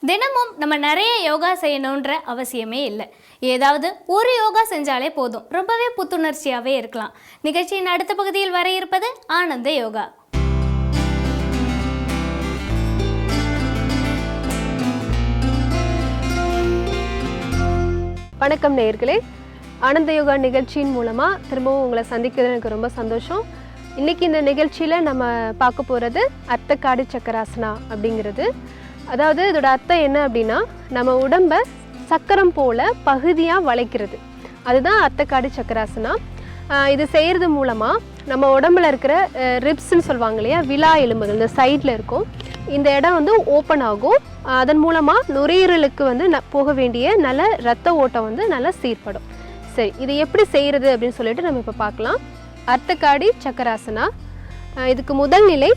தினமும் நம்ம நிறைய யோகா செய்யணுன்ற அவசியமே இல்லை. ஏதாவது ஒரு யோகா செஞ்சாலே போதும், ரொம்பவே புத்துணர்ச்சியாகவே இருக்கலாம். நிகழ்ச்சியின் அடுத்த பகுதியில் வர இருப்பது ஆனந்த யோகா. வணக்கம் நேயர்களே, ஆனந்த யோகா நிகழ்ச்சியின் மூலமாக திரும்பவும் உங்களை சந்திக்கிறது எனக்கு ரொம்ப சந்தோஷம். இன்றைக்கி இந்த நிகழ்ச்சியில் நம்ம பார்க்க போகிறது அர்த்தகாடி சக்கராசனா அப்படிங்கிறது. அதாவது இதோட அர்த்தம் என்ன அப்படின்னா, நம்ம உடம்பை சக்கரம் போல் பகுதியாக வளைக்கிறது, அதுதான் அர்த்தகாடி சக்கராசனா. இது செய்கிறது மூலமாக நம்ம உடம்புல இருக்கிற ரிப்ஸ்ன்னு சொல்லுவாங்க இல்லையா, விலா எலும்புகள் இந்த சைடில் இருக்கும், இந்த இடம் வந்து ஓப்பன் ஆகும். அதன் மூலமாக நுரையீரலுக்கு வந்து போக வேண்டிய நல்ல ரத்த ஓட்டம் வந்து நல்லா சீர்படும். சரி, இது எப்படி செய்கிறது அப்படின்னு சொல்லிட்டு நம்ம இப்போ பார்க்கலாம். அர்த்தகாடி சக்கராசனா. இதுக்கு முதல் நிலை,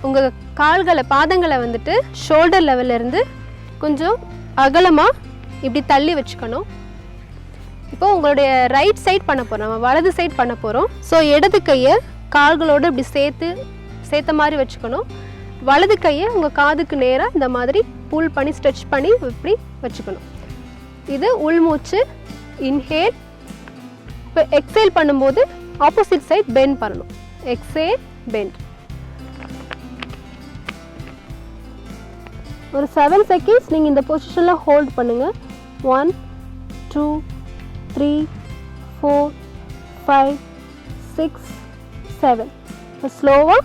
உங்கள் கால்களை பாதங்களை வந்துட்டு ஷோல்டர் லெவல்லேருந்து கொஞ்சம் அகலமாக இப்படி தள்ளி வச்சுக்கணும். இப்போ உங்களுடைய ரைட் சைட் பண்ண போகிறோம், நம்ம வலது சைட் பண்ண போகிறோம். ஸோ இடது கையை கால்களோடு இப்படி சேர்த்த மாதிரி வச்சுக்கணும். வலது கையை உங்கள் காதுக்கு நேராக இந்த மாதிரி புல் பண்ணி ஸ்ட்ரெச் பண்ணி இப்படி வச்சுக்கணும். இது உள்மூச்சு இன்ஹேல். இப்போ எக்ஸேல் பண்ணும்போது ஆப்போசிட் சைட் பெண்ட் பண்ணணும். Exhale bend. ஒரு 7 செகண்ட்ஸ் நீங்கள் இந்த பொசிஷனில் ஹோல்ட் பண்ணுங்கள். 1 2 3 4 5 6 7. இப்போ ஸ்லோவாக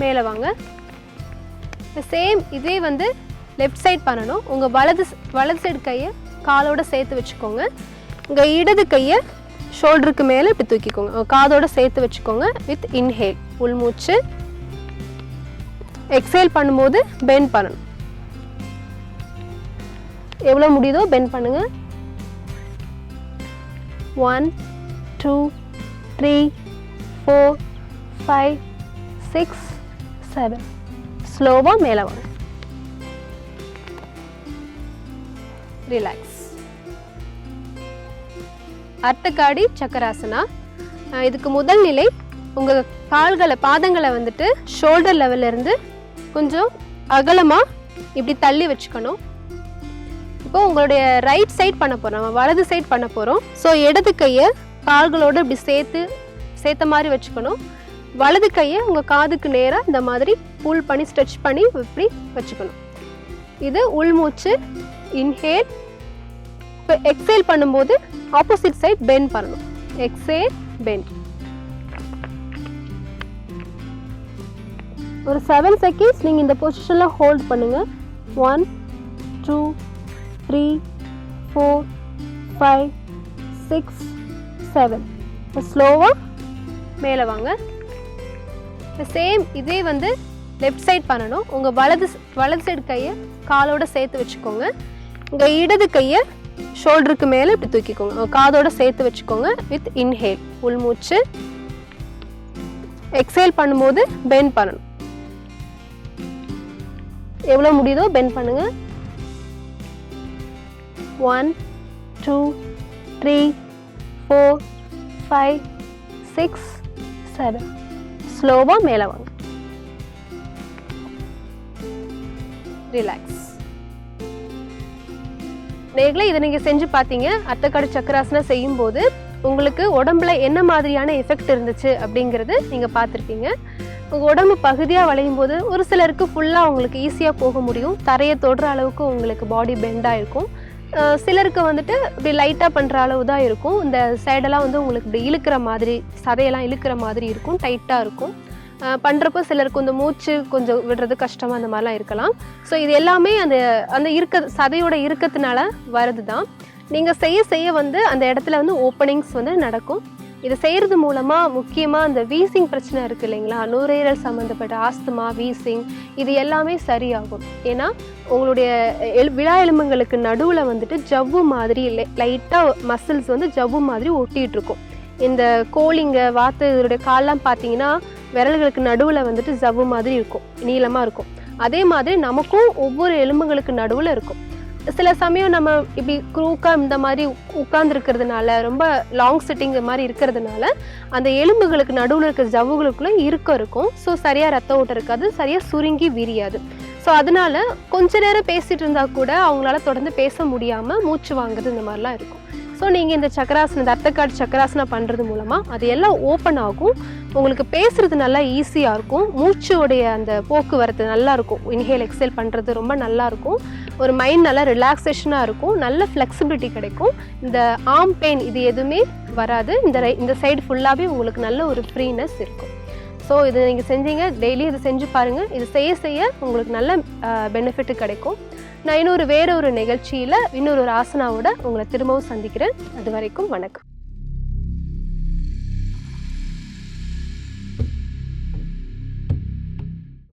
மேலே வாங்க. சேம் இதே வந்து லெஃப்ட் சைட் பண்ணணும். உங்கள் வலது சைடு கையை காலோடு சேர்த்து வச்சுக்கோங்க. உங்கள் இடது கையை ஷோல்டருக்கு மேலே இப்படி தூக்கிக்கோங்க, காதோடு சேர்த்து வச்சுக்கோங்க. வித் இன்ஹேல் உள்மூச்சு. எக்ஸேல் பண்ணும்போது பெண்ட் பண்ணணும். எவ்வளோ முடியுதோ பெண்ட் பண்ணுங்கள். 1 2 3 4 5 6 7. ஸ்லோவாக மேலே வாங்க. ரிலாக்ஸ். அர்த்தகாடி சக்கராசனா. இதுக்கு முதல் நிலை, உங்கள் பாதங்களை வந்துட்டு ஷோல்டர் லெவல்லேருந்து கொஞ்சம் அகலமாக இப்படி தள்ளி வச்சுக்கணும். இப்போ உங்களுடைய ரைட் சைட் பண்ண போகிறோம், நம்ம வலது சைட் பண்ண போகிறோம். ஸோ இடது கையை கால்களோடு இப்படி சேர்த்த மாதிரி வச்சுக்கணும். வலது கையை உங்கள் காதுக்கு நேராக இந்த மாதிரி புல் பண்ணி ஸ்ட்ரெச் பண்ணி இப்படி வச்சுக்கணும். இது உள்மூச்சு இன்ஹேல். இப்போ எக்ஸேல் பண்ணும்போது ஆப்போசிட் சைட் பெண்ட் பண்ணணும். Exhale bend. ஒரு 7 செகண்ட்ஸ் நீங்கள் இந்த பொசிஷனில் ஹோல்ட் பண்ணுங்கள். 1 2 3 4 5 6 7. இப்போ ஸ்லோவாக மேலே வாங்க. சேம் இதே வந்து லெஃப்ட் சைட் பண்ணணும். உங்கள் வலது சைடு கையை காலோடு சேர்த்து வச்சுக்கோங்க. உங்கள் இடது கையை ஷோல்டருக்கு மேலே இப்படி தூக்கிக்கோங்க, காதோடு சேர்த்து வச்சுக்கோங்க. வித் இன்ஹேல் உள்மூச்சு. எக்ஸேல் பண்ணும்போது பெண்ட் பண்ணணும். எவ்வளோ முடியுதோ பெண்ட் பண்ணுங்கள். 1 2 3 4 5 6 7. ஸ்லோவாக மேலே வாங்க. ரிலாக்ஸ். நேர்களே, இதை நீங்கள் செஞ்சு பார்த்தீங்க. அர்த்தகாடி சக்கராசனா செய்யும்போது உங்களுக்கு உடம்புல என்ன மாதிரியான எஃபெக்ட் இருந்துச்சு அப்படிங்கிறது நீங்கள் பார்த்துருப்பீங்க. உங்கள் உடம்பு பகுதியாக வளையும் போது ஒரு சிலருக்கு ஃபுல்லாக உங்களுக்கு ஈஸியாக போக முடியும், தரையை தொடுற அளவுக்கு உங்களுக்கு பாடி பெண்டாக இருக்கும். சிலருக்கு வந்துட்டு இப்படி லைட்டாக பண்ணுற அளவு தான் இருக்கும். இந்த சைடெல்லாம் வந்து உங்களுக்கு இப்படி இழுக்கிற மாதிரி, சதையெல்லாம் இழுக்கிற மாதிரி இருக்கும், டைட்டாக இருக்கும். பண்ணுறப்போ சிலருக்கு இந்த மூச்சு கொஞ்சம் விடுறது கஷ்டமாக அந்த மாதிரிலாம் இருக்கலாம். ஸோ இது எல்லாமே அந்த சதையோட இறுக்கத்தினால வருது தான். நீங்கள் செய்ய வந்து அந்த இடத்துல வந்து ஓப்பனிங்ஸ் வந்து நடக்கும். இதை செய்கிறது மூலமாக முக்கியமாக அந்த வீசிங் பிரச்சனை இருக்குது இல்லைங்களா, நுரையீரல் சம்மந்தப்பட்ட ஆஸ்துமா, வீசிங், இது எல்லாமே சரியாகும். ஏன்னா உங்களுடைய விழா எலும்புகளுக்கு நடுவில் வந்துட்டு ஜவ்வு மாதிரி லைட்டாக மசில்ஸ் வந்து ஜவ்வு மாதிரி ஒட்டிகிட்டு இருக்கும். இந்த கோழிங்க வாத்து இதோடைய கால்லாம் பார்த்தீங்கன்னா விரல்களுக்கு நடுவில் வந்துட்டு ஜவ்வு மாதிரி இருக்கும், நீளமாக இருக்கும். அதே மாதிரி நமக்கும் ஒவ்வொரு எலும்புகளுக்கு நடுவில் இருக்கும். சில சமயம் நம்ம இப்படி குரூக்காக இந்த மாதிரி உட்கார்ந்துருக்கிறதுனால, ரொம்ப லாங் சிட்டிங் மாதிரி இருக்கிறதுனால அந்த எலும்புகளுக்கு நடுவில் இருக்கிற ஜவ்வுகளுக்குள்ளே இருக்கும். ஸோ சரியாக ரத்த ஓட்டம் இருக்காது, சரியாக சுருங்கி விரியாது. ஸோ அதனால கொஞ்ச நேரம் பேசிகிட்டு இருந்தால் கூட அவங்களால தொடர்ந்து பேச முடியாமல் மூச்சு வாங்குறது இந்த மாதிரிலாம் இருக்கும். ஸோ நீங்கள் இந்த சக்கராசனம், இந்த அர்த்தக்காடு சக்கராசனம் பண்ணுறது மூலமாக அது எல்லாம் ஓப்பன் ஆகும். உங்களுக்கு பேசுகிறது நல்லா ஈஸியாக இருக்கும். மூச்சோடைய அந்த போக்குவரத்து நல்லா இருக்கும். இன்ஹேல் எக்ஸேல் பண்ணுறது ரொம்ப நல்லாயிருக்கும். ஒரு மைண்ட் நல்லா ரிலாக்ஸேஷனாக இருக்கும். நல்ல ஃப்ளெக்சிபிலிட்டி கிடைக்கும். இந்த ஆர்ம் பெயின் இது எதுவுமே வராது. இந்த சைடு ஃபுல்லாகவே உங்களுக்கு நல்ல ஒரு ஃப்ரீனஸ் இருக்கும். ஸோ இது நீங்கள் செஞ்சீங்க, டெய்லி இது செஞ்சு பாருங்கள். இது செய்ய செய்ய உங்களுக்கு நல்ல பெனிஃபிட்டு கிடைக்கும். நான் வேற ஒரு நிகழ்ச்சியில் இன்னொரு ஆசனாவோட உங்களை திரும்பவும் சந்திக்கிறேன். அது வரைக்கும் வணக்கம்.